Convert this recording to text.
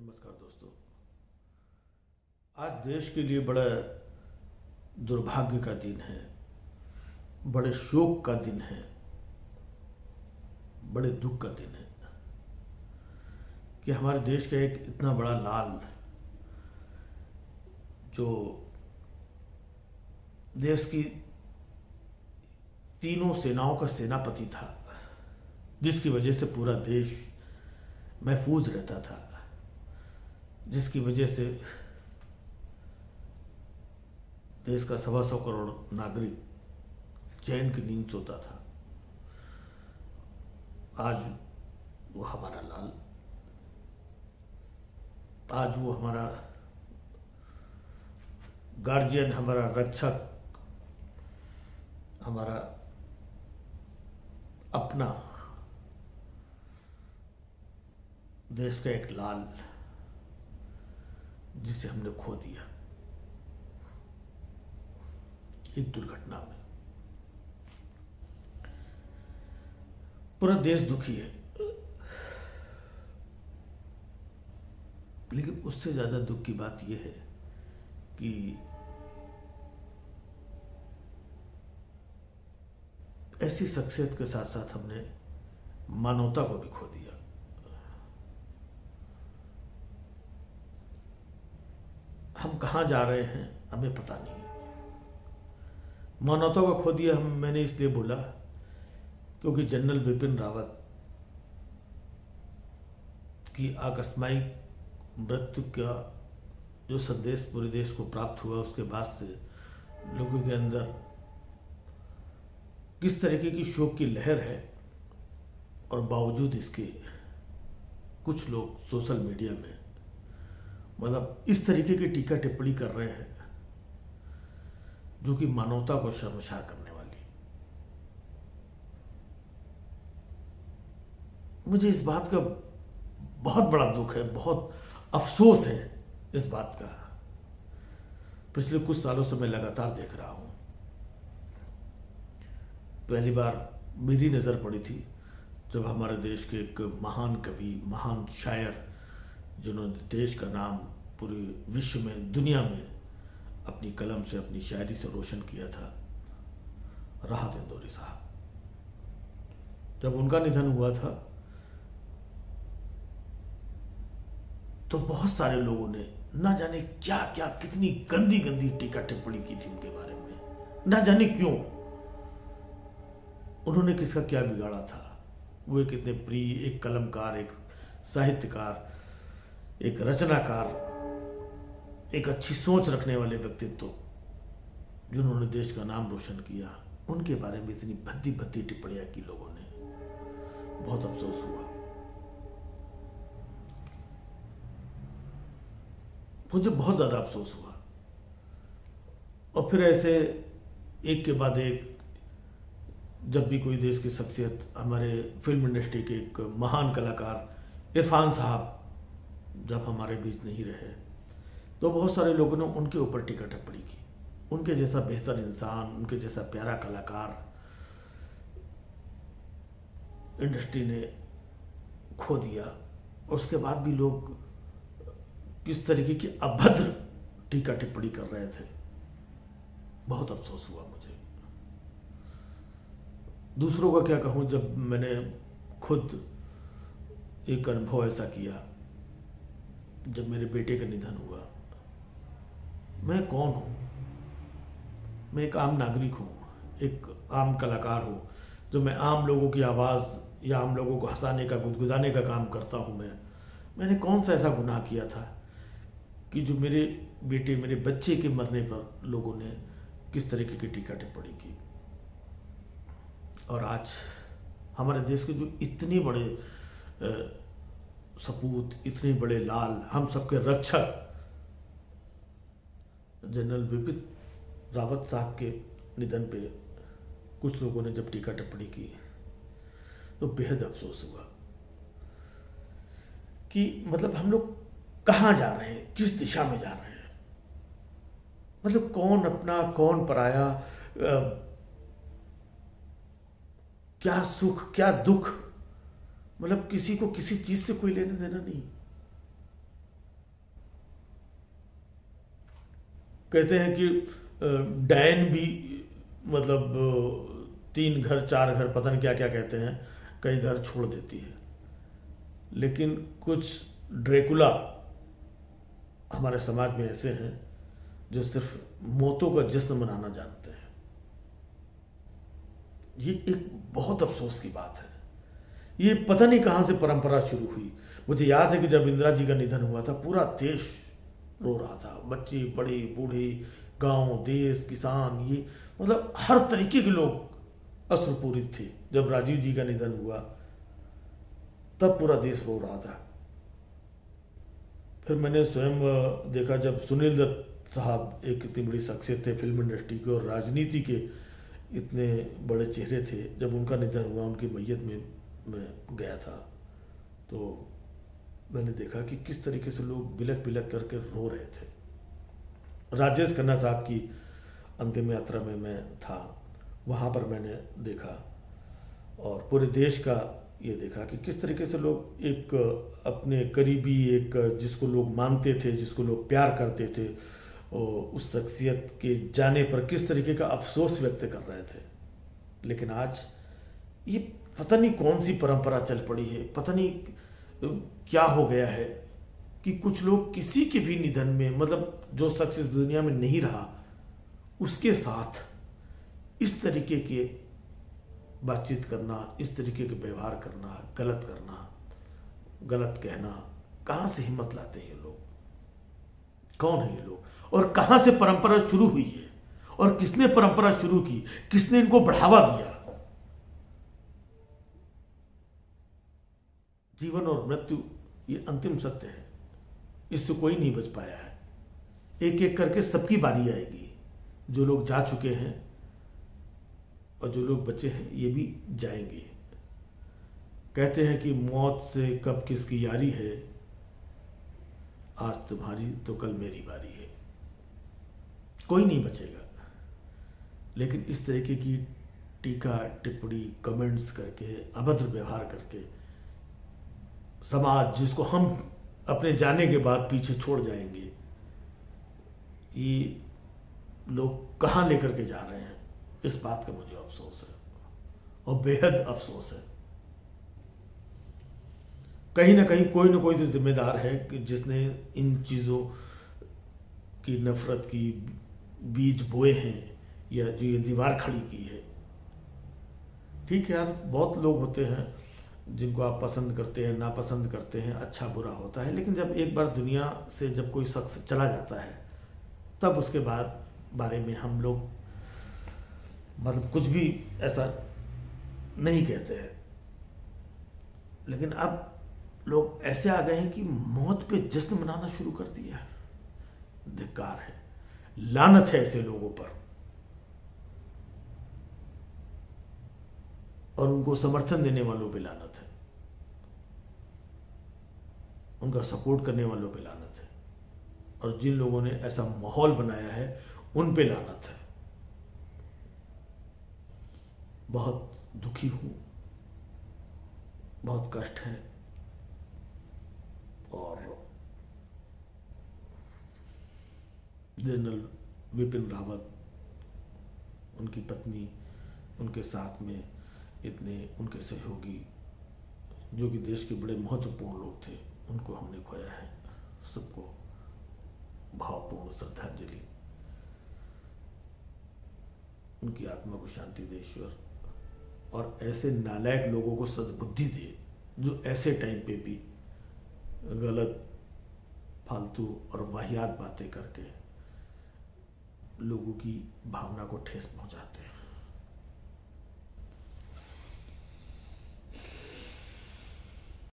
नमस्कार दोस्तों। आज देश के लिए बड़ा दुर्भाग्य का दिन है, बड़े शोक का दिन है, बड़े दुख का दिन है कि हमारे देश का एक इतना बड़ा लाल जो देश की तीनों सेनाओं का सेनापति था, जिसकी वजह से पूरा देश महफूज रहता था, जिसकी वजह से देश का 125 करोड़ नागरिक चैन की नींद सोता था, आज वो हमारा लाल, आज वो हमारा गार्जियन, हमारा रक्षक, हमारा अपना देश का एक लाल, जिसे हमने खो दिया एक दुर्घटना में। पूरा देश दुखी है, लेकिन उससे ज्यादा दुख की बात यह है कि ऐसी शख्सियत के साथ साथ हमने मानवता को भी खो दिया। हम कहाँ जा रहे हैं हमें पता नहीं। मानवता को खो दिया मैंने इसलिए बोला क्योंकि जनरल विपिन रावत की आकस्मिक मृत्यु का जो संदेश पूरे देश को प्राप्त हुआ, उसके बाद से लोगों के अंदर किस तरीके की शोक की लहर है, और बावजूद इसके कुछ लोग सोशल मीडिया में मतलब इस तरीके की टीका टिप्पणी कर रहे हैं जो कि मानवता को शर्मसार करने वाली। मुझे इस बात का बहुत बड़ा दुख है, बहुत अफसोस है इस बात का। पिछले कुछ सालों से मैं लगातार देख रहा हूं। पहली बार मेरी नजर पड़ी थी जब हमारे देश के एक महान कवि, महान शायर, जिन्होंने देश का नाम पूरे विश्व में, दुनिया में अपनी कलम से, अपनी शायरी से रोशन किया था, राहत इंदौरी साहब। जब उनका निधन हुआ था तो बहुत सारे लोगों ने ना जाने क्या क्या, कितनी गंदी गंदी टीका टिप्पणी की थी उनके बारे में। ना जाने क्यों, उन्होंने किसका क्या बिगाड़ा था। वो एक इतने प्रिय, एक कलमकार, एक साहित्यकार, एक रचनाकार, एक अच्छी सोच रखने वाले व्यक्तित्व जिन्होंने देश का नाम रोशन किया, उनके बारे में इतनी भद्दी भद्दी टिप्पणियां की लोगों ने। बहुत अफसोस हुआ। मुझे बहुत ज्यादा अफसोस हुआ। और फिर ऐसे एक के बाद एक जब भी कोई देश की शख्सियत, हमारे फिल्म इंडस्ट्री के एक महान कलाकार इरफान साहब जब हमारे बीच नहीं रहे, तो बहुत सारे लोगों ने उनके ऊपर टीका टिप्पणी की। उनके जैसा बेहतर इंसान, उनके जैसा प्यारा कलाकार इंडस्ट्री ने खो दिया। और उसके बाद भी लोग किस तरीके की अभद्र टीका टिप्पणी कर रहे थे। बहुत अफसोस हुआ मुझे। दूसरों का क्या कहूं, जब मैंने खुद एक अनुभव ऐसा किया जब मेरे बेटे का निधन हुआ। मैं कौन हूं? मैं एक आम नागरिक हूं, एक आम कलाकार हूं, जो मैं आम लोगों की आवाज़ या आम लोगों को हंसाने का, गुदगुदाने का काम करता हूं। मैंने कौन सा ऐसा गुनाह किया था कि जो मेरे बेटे, मेरे बच्चे के मरने पर लोगों ने किस तरीके की टीका टिप्पणी की। और आज हमारे देश के जो इतने बड़े सपूत, इतने बड़े लाल, हम सबके रक्षक जनरल विपिन रावत साहब के निधन पे कुछ लोगों ने जब टीका टिप्पणी की तो बेहद अफसोस हुआ कि मतलब हम लोग कहाँ जा रहे हैं, किस दिशा में जा रहे हैं। मतलब कौन अपना, कौन पराया, क्या सुख, क्या दुख, मतलब किसी को किसी चीज से कोई लेना देना नहीं। कहते हैं कि डायन भी मतलब 3 घर 4 घर पता नहीं क्या क्या कहते हैं, कई घर छोड़ देती है। लेकिन कुछ ड्रैकुला हमारे समाज में ऐसे हैं जो सिर्फ मौतों का जश्न मनाना जानते हैं। ये एक बहुत अफसोस की बात है। ये पता नहीं कहाँ से परंपरा शुरू हुई। मुझे याद है कि जब इंदिरा जी का निधन हुआ था, पूरा देश रो रहा था, बच्चे बड़े बूढ़े, गांव देश किसान, ये मतलब हर तरीके के लोग अश्रुपूरित थे। जब राजीव जी का निधन हुआ तब पूरा देश रो रहा था। फिर मैंने स्वयं देखा जब सुनील दत्त साहब एक इतनी बड़ी शख्सियत थे फिल्म इंडस्ट्री के और राजनीति के इतने बड़े चेहरे थे, जब उनका निधन हुआ उनकी मैयत में मैं गया था तो मैंने देखा कि किस तरीके से लोग बिलक बिलक करके रो रहे थे। राजेश खन्ना साहब की अंतिम यात्रा में मैं था, वहाँ पर मैंने देखा और पूरे देश का ये देखा कि किस तरीके से लोग एक अपने करीबी, एक जिसको लोग मानते थे, जिसको लोग प्यार करते थे, उस शख्सियत के जाने पर किस तरीके का अफसोस व्यक्त कर रहे थे। लेकिन आज ये पता नहीं कौन सी परंपरा चल पड़ी है, पता नहीं क्या हो गया है कि कुछ लोग किसी के भी निधन में, मतलब जो शख्स इस दुनिया में नहीं रहा उसके साथ इस तरीके के बातचीत करना, इस तरीके के व्यवहार करना, गलत करना, गलत कहना, कहाँ से हिम्मत लाते हैं ये लोग? कौन है ये लोग और कहाँ से परंपरा शुरू हुई है और किसने परंपरा शुरू की, किसने इनको बढ़ावा दिया? जीवन और मृत्यु ये अंतिम सत्य है, इससे कोई नहीं बच पाया है। एक एक करके सबकी बारी आएगी। जो लोग जा चुके हैं और जो लोग बचे हैं ये भी जाएंगे। कहते हैं कि मौत से कब किसकी यारी है, आज तुम्हारी तो कल मेरी बारी है। कोई नहीं बचेगा। लेकिन इस तरीके की टीका टिप्पणी कमेंट्स करके, अभद्र व्यवहार करके समाज जिसको हम अपने जाने के बाद पीछे छोड़ जाएंगे, ये लोग कहाँ लेकर के जा रहे हैं, इस बात का मुझे अफसोस है और बेहद अफसोस है। कहीं ना कहीं कोई ना कोई तो जिम्मेदार है कि जिसने इन चीज़ों की नफरत की बीज बोए हैं या जो ये दीवार खड़ी की है। ठीक है यार, बहुत लोग होते हैं जिनको आप पसंद करते हैं, नापसंद करते हैं, अच्छा बुरा होता है, लेकिन जब एक बार दुनिया से जब कोई शख्स चला जाता है तब उसके बाद बारे में हम लोग मतलब कुछ भी ऐसा नहीं कहते हैं। लेकिन अब लोग ऐसे आ गए हैं कि मौत पे जश्न मनाना शुरू कर दिया है। धिक्कार है, लानत है ऐसे लोगों पर और उनको समर्थन देने वालों पे लानत है, उनका सपोर्ट करने वालों पे लानत है और जिन लोगों ने ऐसा माहौल बनाया है उन पे लानत है। बहुत दुखी हूं, बहुत कष्ट है और जनरल विपिन रावत, उनकी पत्नी, उनके साथ में इतने उनके सहयोगी जो कि देश के बड़े महत्वपूर्ण लोग थे, उनको हमने खोया है। सबको भावपूर्ण श्रद्धांजलि। उनकी आत्मा को शांति दे ईश्वर और ऐसे नालायक लोगों को सद्बुद्धि दे जो ऐसे टाइम पे भी गलत, फालतू और वाहियात बातें करके लोगों की भावना को ठेस पहुंचाते हैं।